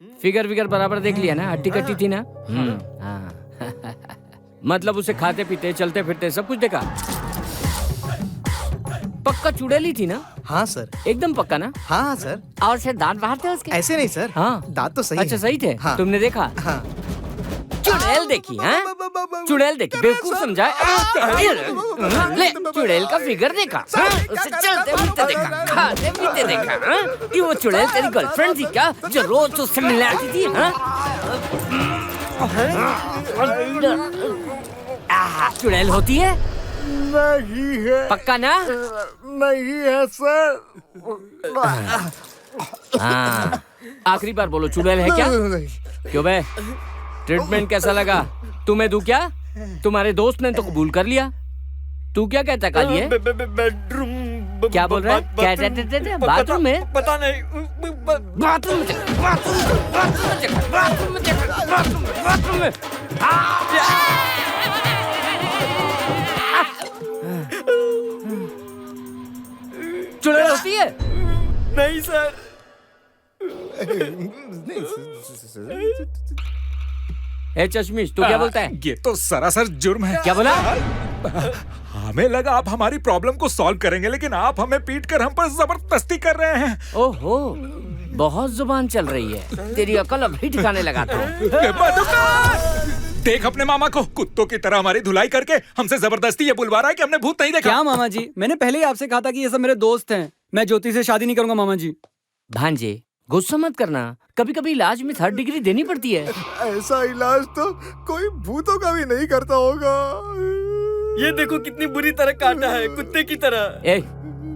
Figure vigour बराबर देख लिया ना, हट्टी कट्टी थी ना। हाँ। मतलब उसे खाते पीते चलते फिरते सब कुछ देखा। पक्का चुड़ैली थी ना? हाँ सर। एकदम पक्का ना? हाँ सर। और शायद दांत बाहर थे उसके? ऐसे नहीं सर। हाँ दांत तो सही अच्छा है। सही थे। हाँ। तुमने देखा? हाँ। चुड़ैल देखी? हाँ चुड़ैल देखी, बेवकूफ समझा। ले चुड़ैल का फिगर देखा, उसे चलते फिरते देखा, खाते पीते देखा। कि वो चुड़ैल तेरी गर्लफ्रेंड थी क्या, जो रोज उससे मिलने आती थी? चुड़ैल होती है? नहीं है। पक्का ना? नहीं है सर। हाँ आखिरी बार बोलो, चुड़ैल है क्या? क्यों बे, ट्रीटमेंट कैसा लगा? तुम्हें दूं क्या? तुम्हारे दोस्त ने तो कबूल कर लिया। तू क्या कहता कालिए? बेडरूम। क्या बोल रहा है? क्या कहते? बाथरूम में? पता नहीं। बाथरूम में चल, बाथरूम में, बाथरूम में चल, बाथरूम में। चुड़ैल होती है? नहीं सर। ए चश्मिश, तू क्या बोलता है? ये तो सरासर जुर्म है। क्या बोला? हमें लगा आप हमारी प्रॉब्लम को सॉल्व करेंगे, लेकिन आप हमें पीट कर हम पर जबरदस्ती कर रहे हैं। ओहो, बहुत जुबान चल रही है। तेरी अकल अभी ठिकाने लगा तो। देख अपने मामा को, कुत्तों की तरह हमारी धुलाई करके हमसे जबरदस्ती ये बुलवा रहा है कि हमने भूत नहीं देखा। क्या मामा जी, मैंने पहले ही आपसे कहा था कि ये सब मेरे दोस्त हैं। मैं ज्योति से शादी नहीं करूंगा मामा जी। भांजे गुस्सा मत करना, कभी कभी इलाज में 3rd डिग्री देनी पड़ती है। ऐसा इलाज तो कोई भूतों का भी नहीं करता होगा। ये देखो कितनी बुरी तरह काटा है, कुत्ते की तरह। ए,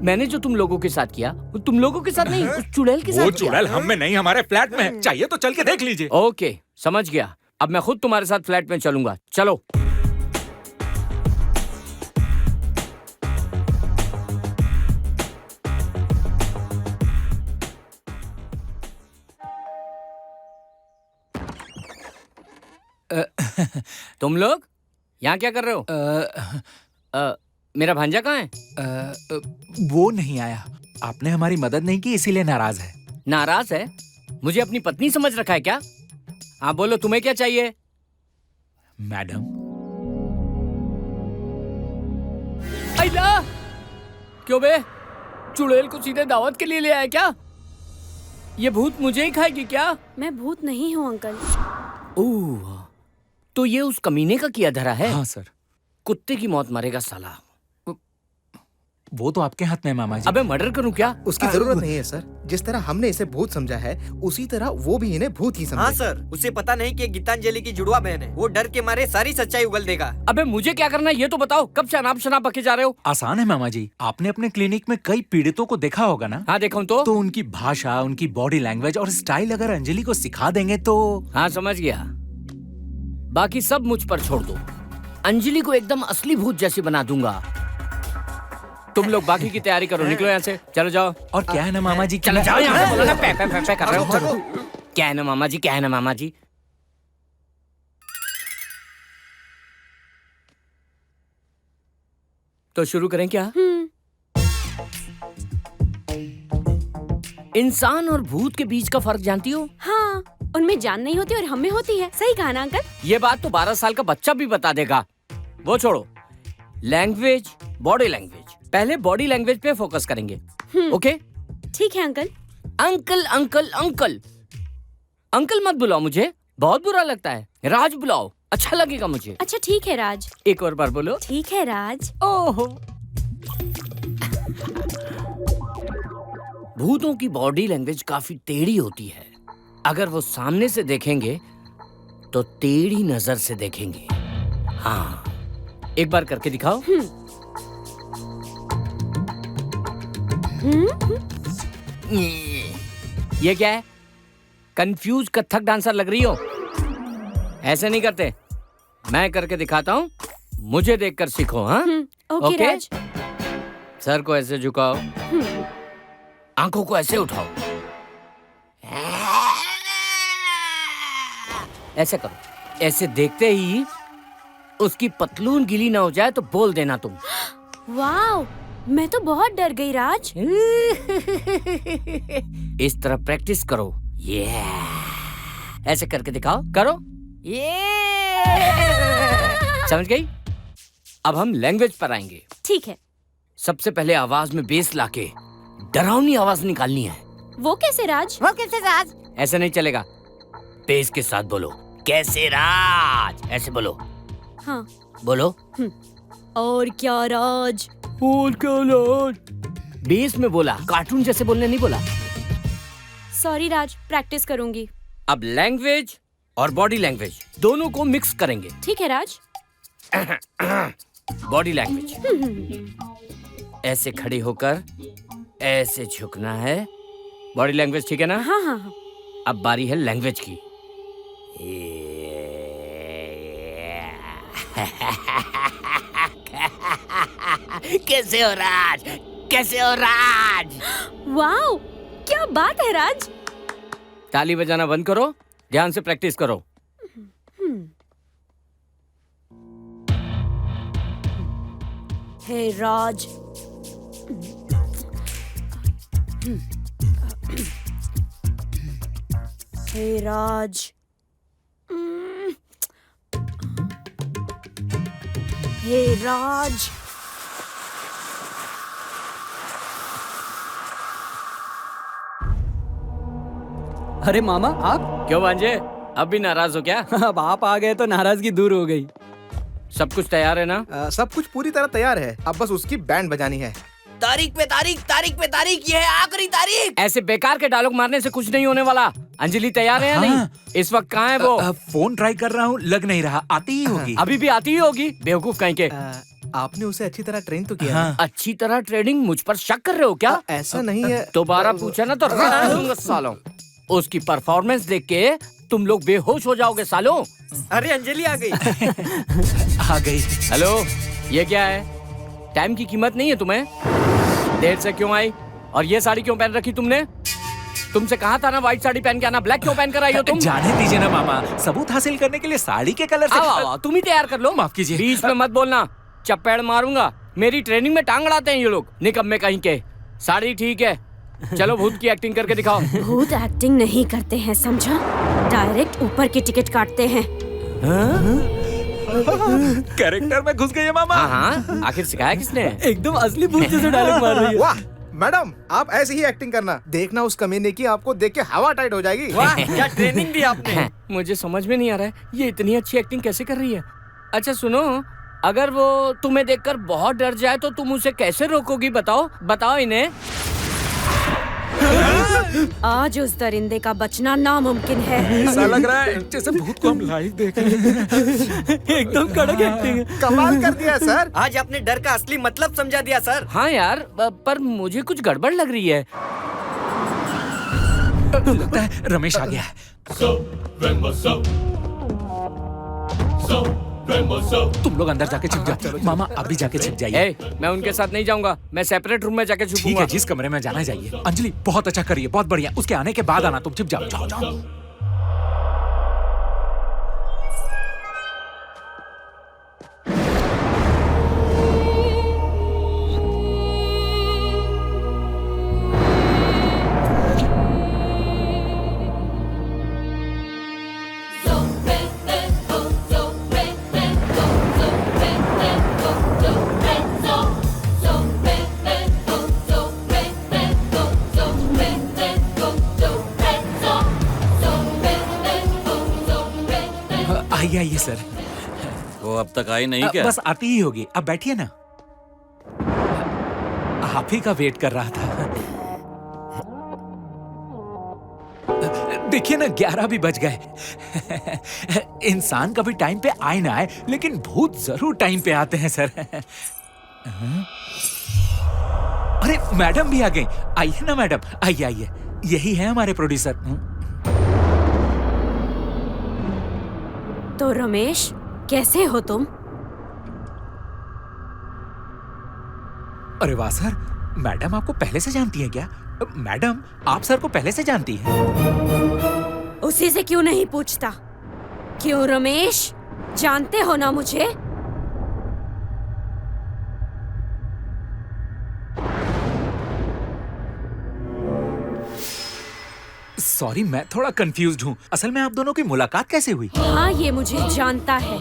मैंने जो तुम लोगों के साथ किया, वो तुम लोगों के साथ नहीं, उस चुड़ैल के साथ वो किया। चुड़ैल हम में नहीं, हमारे फ्लैट में है। चाहिए तो चल के देख लीजिए। ओके समझ गया, अब मैं खुद तुम्हारे साथ फ्लैट में चलूंगा। चलो। तुम लोग यहाँ क्या कर रहे हो? मेरा भांजा कहाँ है? वो नहीं आया। आपने हमारी मदद नहीं की, इसीलिए नाराज है। नाराज है? मुझे अपनी पत्नी समझ रखा है क्या? हाँ बोलो, तुम्हें क्या चाहिए? मैडम। अल्लाह, क्यों बे, चुड़ैल को सीधे दावत के लिए ले आया क्या? ये भूत मुझे ही खाएगी क्या? मैं भूत नहीं हूँ अंकल। ओह, तो ये उस कमीने का किया धरा है? हाँ सर। कुत्ते की मौत मरेगा साला। वो तो आपके हाथ में है मामा जी। अबे मर्डर करूं क्या? उसकी जरूरत नहीं है सर। जिस तरह हमने इसे भूत समझा है, उसी तरह वो भी इन्हें भूत ही समझे। हाँ सर, उसे पता नहीं कि गीतांजलि की जुड़वा बहन है। वो डर के मारे सारी सच्चाई उगल देगा। अबे मुझे क्या करना है ये तो बताओ। कब शनाब शनाब बके जा रहे हो? आसान है मामा जी। आपने अपने क्लिनिक में कई पीड़ितों को देखा होगा ना? हाँ देखा तो। तो उनकी भाषा, उनकी बॉडी लैंग्वेज और स्टाइल अगर अंजलि को सिखा देंगे तो। हाँ समझ गया, बाकी सब मुझ पर छोड़ दो। अंजलि को एकदम असली भूत जैसी बना दूंगा। तुम लोग बाकी की तैयारी करो, निकलो यहाँ से, चलो जाओ। और क्या है ना मामा जी, चलो जाओ यहाँ से, बोलो ना पे पे पे पे कर रहे हो। चलो। क्या है ना मामा जी, क्या है ना मामा जी? तो शुरू करें क्या? इंसान और भूत के बीच का फर्क जानती हो? हाँ, उनमें जान नहीं होती और हमें होती है। सही कहा ना अंकल? ये बात तो 12 साल का बच्चा भी बता देगा। वो छोड़ो, लैंग्वेज, बॉडी लैंग्वेज। पहले बॉडी लैंग्वेज पे फोकस करेंगे, ओके? ठीक है uncle. Uncle uncle uncle uncle मत बुलाओ, मुझे बहुत बुरा लगता है। राज बुलाओ, अच्छा लगेगा मुझे। अच्छा ठीक है राज। एक और बार बोलो। ठीक है राज। ओहो, भूतों की बॉडी लैंग्वेज काफी टेढ़ी होती है। अगर वो सामने से देखेंगे तो टेढ़ी नजर से देखेंगे। हाँ, एक बार करके दिखाओ। ये क्या है? कंफ्यूज कथक डांसर लग रही हो। ऐसे नहीं करते, मैं करके दिखाता हूँ, मुझे देखकर सीखो। हाँ ओके राज। सर को ऐसे झुकाओ, आंखों को ऐसे उठाओ, ऐसे करो। ऐसे देखते ही उसकी पतलून गीली ना हो जाए तो बोल देना तुम। वाओ, मैं तो बहुत डर गई राज। इस तरह प्रैक्टिस करो। ऐसे करके दिखाओ, करो। ये समझ गई? अब हम लैंग्वेज पर आएंगे। ठीक है। सबसे पहले आवाज में बेस लाके डरावनी आवाज निकालनी है। वो कैसे राज? ऐसे नहीं चलेगा, बेस के साथ बोलो। कैसे राज, ऐसे बोलो। हाँ। बोलो। और क्या राज? और क्या राज? बेस में बोला, कार्टून जैसे बोलने नहीं बोला। सॉरी राज, प्रैक्टिस करूंगी। अब लैंग्वेज और बॉडी लैंग्वेज दोनों को मिक्स करेंगे। ठीक है राज। बॉडी लैंग्वेज, ऐसे खड़े होकर ऐसे झुकना है। बॉडी लैंग्वेज ठीक है ना? हाँ हाँ हाँ। अब बारी है लैंग्वेज की। कैसे हो राज? कैसे हो राज? वाओ, क्या बात है राज। ताली बजाना बंद करो, ध्यान से प्रैक्टिस करो। हे राज। हे राज। हे राज। अरे मामा आप? क्यों भांजे, अब भी नाराज हो क्या? अब आप आ गए तो नाराजगी दूर हो गई। सब कुछ तैयार है ना? सब कुछ पूरी तरह तैयार है, अब बस उसकी बैंड बजानी है। तारीख पे तारीख, तारीख पे तारीख, ये है आखिरी तारीख। ऐसे बेकार के डायलॉग मारने से कुछ नहीं होने वाला। अंजलि तैयार है या नहीं? इस वक्त कहाँ है वो? फोन ट्राई कर रहा हूँ, लग नहीं रहा। आती ही होगी। अभी भी आती ही होगी, बेवकूफ कहीं के। आपने उसे अच्छी तरह ट्रेन तो किया है। अच्छी तरह ट्रेनिंग? मुझ पर शक कर रहे हो क्या? ऐसा नहीं है। दोबारा पूछा ना तो रगड़ दूंगा सालों। उसकी परफॉर्मेंस देख के तुम लोग बेहोश हो जाओगे सालों। अरे अंजलि आ गई। आ गई। हेलो, ये क्या है? टाइम की कीमत नहीं है तुम्हें? देर से क्यों आई? और ये साड़ी क्यों पहन रखी तुमने? तुमसे कहा था ना व्हाइट साड़ी पहन के आना, ब्लैक क्यों पहन कर आई हो तुम? जाने दीजिए ना मामा, सबूत हासिल करने के लिए साड़ी के कलर से। आओ, तुम ही तैयार कर लो। माफ कीजिए। बीच में मत बोलना, चपेड़ मारूंगा। मेरी ट्रेनिंग में टांग अड़ाते हैं ये लोग, निकम्मे कहीं के। साड़ी ठीक है, चलो भूत की एक्टिंग करके दिखाओ। भूत एक्टिंग नहीं करते हैं, समझा? डायरेक्ट ऊपर की टिकट काटते हैं। कैरेक्टर में घुस गई है मामा। हाँ, आखिर सिखाया किसने? एकदम असली भूत जैसे डायलॉग मार रही है। वाह मैडम, आप ऐसे ही एक्टिंग करना, देखना उस कमीने की आपको देख के हवा टाइट हो जाएगी। वाह, क्या ट्रेनिंग दी आपने। मुझे समझ में नहीं आ रहा है, ये इतनी अच्छी एक्टिंग कैसे कर रही है? अच्छा सुनो, अगर वो तुम्हें देखकर बहुत डर जाए तो तुम उसे कैसे रोकोगी? बताओ बताओ इन्हें। आज उस दरिंदे का बचना नामुमकिन है। ऐसा लग रहा है जैसे भूत को हम लाइव देख रहे हैं। एकदम कड़क एक्टिंग है। कमाल कर दिया सर। आज आपने डर का असली मतलब समझा दिया सर। हाँ यार, पर मुझे कुछ गड़बड़ लग रही है। लगता है रमेश आ गया है। तुम लोग अंदर जाके छिप जाओ। मामा अभी जाके छिप जाइए। मैं उनके साथ नहीं जाऊंगा, मैं सेपरेट रूम में जाके ठीक छुपूंगा। है, जिस कमरे में जाना जाइए। अंजलि बहुत अच्छा करिए, बहुत बढ़िया। उसके आने के बाद आना, तुम छिप जाओ। जाओ जाओ। आइए आइए सर। वो अब तक आई नहीं क्या? बस आती ही होगी, अब बैठिए ना। आप ही का वेट कर रहा था। देखिए ना, 11 भी बज गए। इंसान कभी टाइम पे आए ना आए, लेकिन भूत जरूर टाइम पे आते हैं सर। अरे मैडम भी आ गई। आइए ना मैडम, आइए आइए। यही है हमारे प्रोड्यूसर। तो रमेश, कैसे हो तुम? अरे वाह सर, मैडम आपको पहले से जानती है क्या? मैडम आप सर को पहले से जानती हैं? उसी से क्यों नहीं पूछता? क्यों रमेश, जानते हो ना मुझे? सॉरी, मैं थोड़ा कंफ्यूज्ड हूँ। असल में आप दोनों की मुलाकात कैसे हुई? हाँ, ये मुझे जानता है।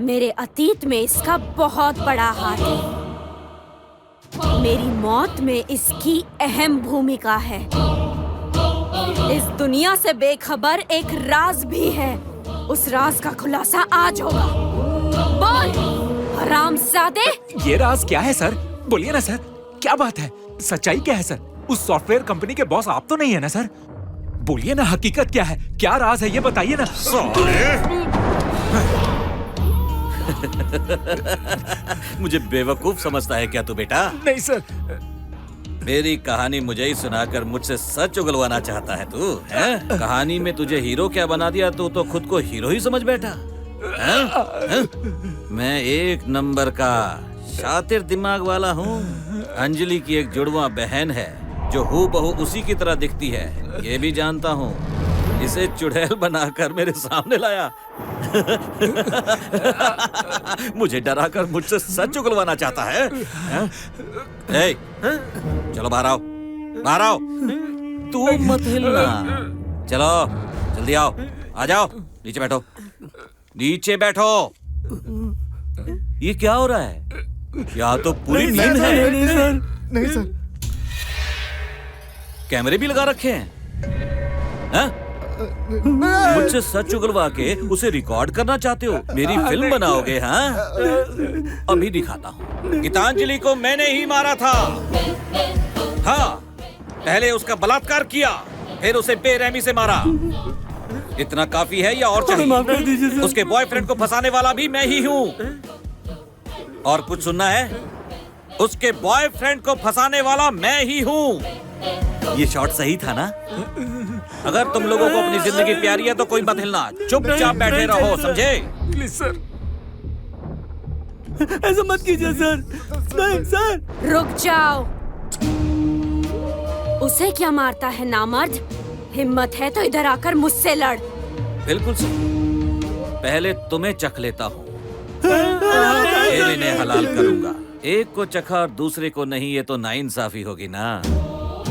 मेरे अतीत में इसका बहुत बड़ा हाथ है। मेरी मौत में इसकी अहम भूमिका है। इस दुनिया से बेखबर एक राज भी है। उस राज का खुलासा आज होगा। बोल हरामजादे। ये राज क्या है सर? बोलिए ना सर, क्या बात है? सच्चाई क्या है सर? उस सॉफ्टवेयर कंपनी के बॉस आप तो नहीं है ना सर? बोलिए ना, हकीकत क्या है? क्या राज है ये बताइए ना। मुझे बेवकूफ समझता है क्या तू बेटा? नहीं सर। मेरी कहानी मुझे ही सुनाकर मुझसे सच उगलवाना चाहता है तू? हैं? कहानी में तुझे हीरो क्या बना दिया, तू तो खुद को हीरो ही समझ बैठा। हैं? हैं? मैं एक नंबर का शातिर दिमाग वाला हूँ। अंजलि की एक जुड़वा बहन है जो हूबहू उसी की तरह दिखती है, ये भी जानता हूँ। इसे चुड़ैल बनाकर मेरे सामने लाया। मुझे डराकर मुझसे सच उगलवाना चाहता है। ए, चलो बाहर आओ, बाहर आओ। तू मत हिलना। चलो जल्दी आओ, आ जाओ, नीचे बैठो, नीचे बैठो। ये क्या हो रहा है? यहाँ तो पूरी नींद है। नहीं सर। कैमरे भी लगा रखे हैं? मुझसे सच उगलवा के उसे रिकॉर्ड करना चाहते हो? मेरी फिल्म बनाओगे? हाँ, अभी दिखाता हूँ। गीतांजलि को मैंने ही मारा था। हाँ, पहले उसका बलात्कार किया, फिर उसे बेरहमी से मारा। इतना काफी है या और चाहिए? उसके बॉयफ्रेंड को फंसाने वाला भी मैं ही हूँ। और कुछ सुनना है? उसके बॉयफ्रेंड को फंसाने वाला मैं ही हूँ। ये शॉट सही था ना? अगर तुम लोगों को अपनी जिंदगी प्यारी है तो कोई मत हिलना, चुपचाप बैठे रहो, समझे? प्लीज सर, ऐसा मत कीजिए सर। नहीं सर। रुक जाओ। उसे क्या मारता है नामर्द? हिम्मत है तो इधर आकर मुझसे लड़। बिल्कुल सही। पहले तुम्हें चख लेता हूँ, फिर इन्हें हलाल करूंगा। एक को चखा और दूसरे को नहीं, ये तो नाइंसाफी होगी ना?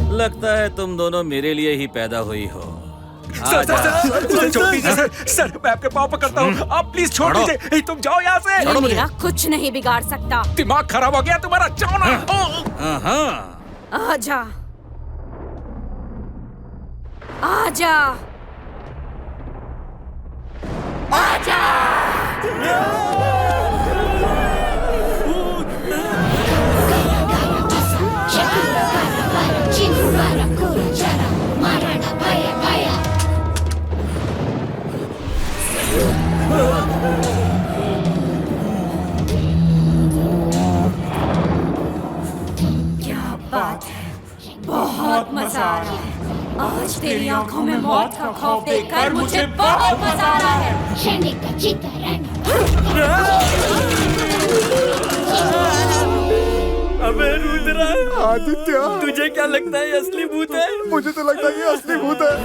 लगता है तुम दोनों मेरे लिए ही पैदा हुई हो। सर, छोड़ दीजिए सर। सर, मैं आपके पाँव पकड़ता हूँ, आप प्लीज छोड़ दीजिए। तुम जाओ यहाँ से। ये मेरा कुछ नहीं बिगाड़ सकता। दिमाग खराब हो गया तुम्हारा, जाओ ना। आजा, आजा, आजा। क्या बात है, बहुत मजा आ रहा है। आज तेरी आंखों में मौत का खौफ देखकर मुझे बहुत मजा आ रहा है। अबे रुद्रा, आदित्य, तुझे क्या लगता है ये असली भूत है? मुझे तो लगता है ये असली भूत है।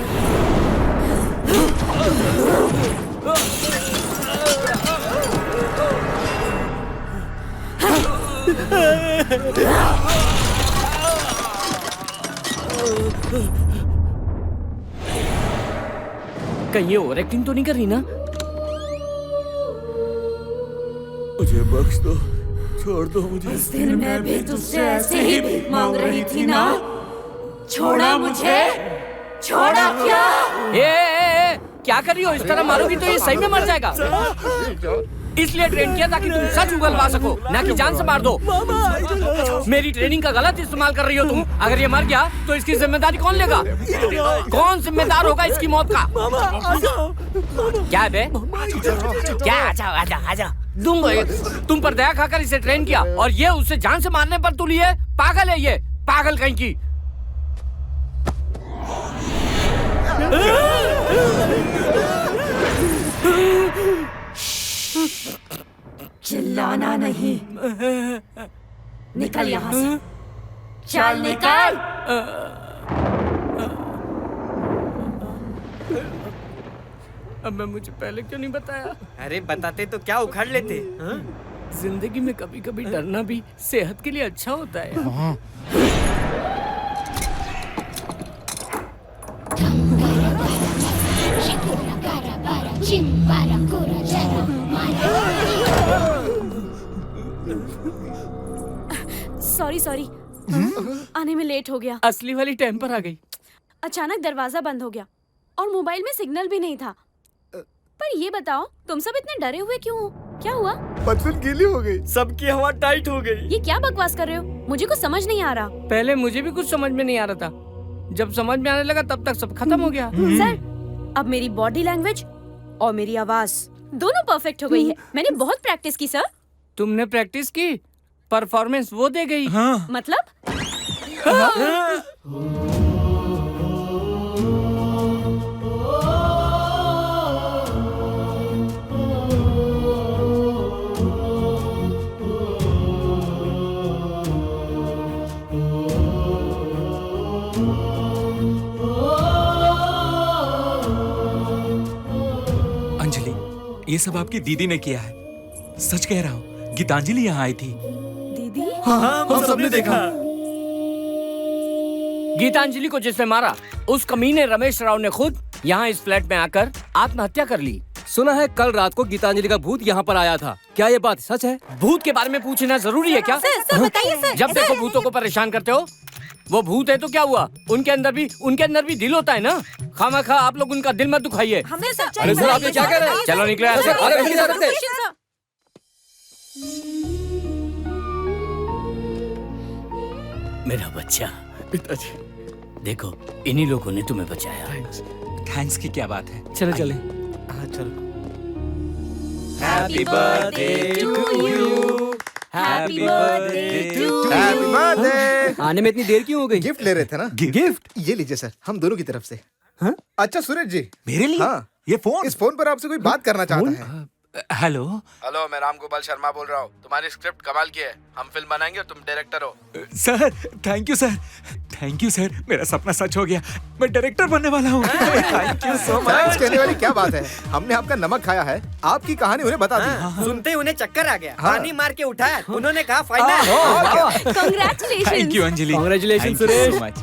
कहीं ये ओवर एक्टिंग तो नहीं कर रही ना? मुझे बख्श दो, छोड़ दो मुझे। उस दिन मैं भी तुझसे ऐसे ही भीख मांग रही थी ना? छोड़ा मुझे, छोड़ा क्या? ए, क्या कर रही हो? इस तरह मारोगी तो ये सही में मर जाएगा। इसलिए ट्रेन किया ताकि तुम सच उगलवा सको, ना कि जान से मार दो। मेरी ट्रेनिंग का गलत इस्तेमाल कर रही हो तुम। अगर ये मर गया तो इसकी जिम्मेदारी कौन लेगा? कौन जिम्मेदार होगा इसकी मौत का? क्या बे? क्या? आजा आजा आजा, दूंगा एक। तुम पर दया खाकर इसे ट्रेन किया और ये उसे जान से मारने पर तुली है। पागल है ये, पागल कहीं की। चिल्लाना नहीं, निकल यहाँ से, चल निकल। अब मैं मुझे पहले क्यों नहीं बताया? अरे बताते तो क्या उखाड़ लेते। हाँ? जिंदगी में कभी कभी डरना भी सेहत के लिए अच्छा होता है। हाँ। सॉरी सॉरी, आने में लेट हो गया। असली वाली टाइम पर आ गई। अचानक दरवाजा बंद हो गया और मोबाइल में सिग्नल भी नहीं था। पर ये बताओ, तुम सब इतने डरे हुए क्यों हो? क्या हुआ? बचपन गीली हो गई। सबकी हवा टाइट हो गई। ये क्या बकवास कर रहे हो? मुझे कुछ समझ नहीं आ रहा। पहले मुझे भी कुछ समझ में नहीं आ रहा था, जब समझ में आने लगा तब तक सब खत्म हो गया। सर, अब मेरी बॉडी लैंग्वेज और मेरी आवाज दोनों परफेक्ट हो गई है। मैंने बहुत प्रैक्टिस की सर। तुमने प्रैक्टिस की, परफॉर्मेंस वो दे गई। हाँ। मतलब? अंजलि, ये सब आपकी दीदी ने किया है। सच कह रहा हूँ, गीतांजलि यहाँ आई थी। दीदी? हम सबने देखा। गीतांजलि को जिसने मारा, उस कमीने रमेश राव ने खुद यहाँ इस फ्लैट में आकर आत्महत्या कर ली। सुना है कल रात को गीतांजलि का भूत यहाँ पर आया था। क्या ये बात सच है? भूत के बारे में पूछना जरूरी है क्या? सर बताइए सर। जब देखो भूतों को परेशान करते हो। वो भूत है तो क्या हुआ? उनके अंदर भी दिल होता है ना। खामखा आप लोग उनका दिल मत दुखाइए। हमने सच्चाई अरे सर, आप ये क्या कह रहे हैं? चलो निकले यहाँ से। अरे नहीं जा सकते। मेरा बच्चा, पिताजी, देखो इन्हीं लोगों ने तुम्हें बचाया। थैंक्स की क्या बात है। चलो चले। हाँ चलो। Happy birthday to you. Happy birthday to happy birthday. आने में इतनी देर क्यों हो गई? गिफ्ट ले रहे थे ना। गिफ्ट? ये लीजिए सर, हम दोनों की तरफ से। हाँ? अच्छा सूरज जी, मेरे लिए? हाँ, ये फोन? इस फोन पर आपसे कोई बात करना चाहता है। हेलो। हेलो, मैं राम गोपाल शर्मा बोल रहा हूँ। तुम्हारी स्क्रिप्ट कमाल की है। हम फिल्म बनाएंगे और तुम डायरेक्टर हो। Sir, thank you sir. Thank you sir, मेरा सपना सच हो गया। मैं डायरेक्टर बनने वाला हूँ। Thank you so thanks much. कहने वाली क्या बात है। हमने आपका नमक खाया है, आपकी कहानी उन्हें बता दी। सुनते ही उन्हें चक्कर आ गया। हाँ। पानी मार के उठाया। उन्होंने कहा final. Congratulation. Thank you Anjali. Congratulations, Thank you so Suresh. much.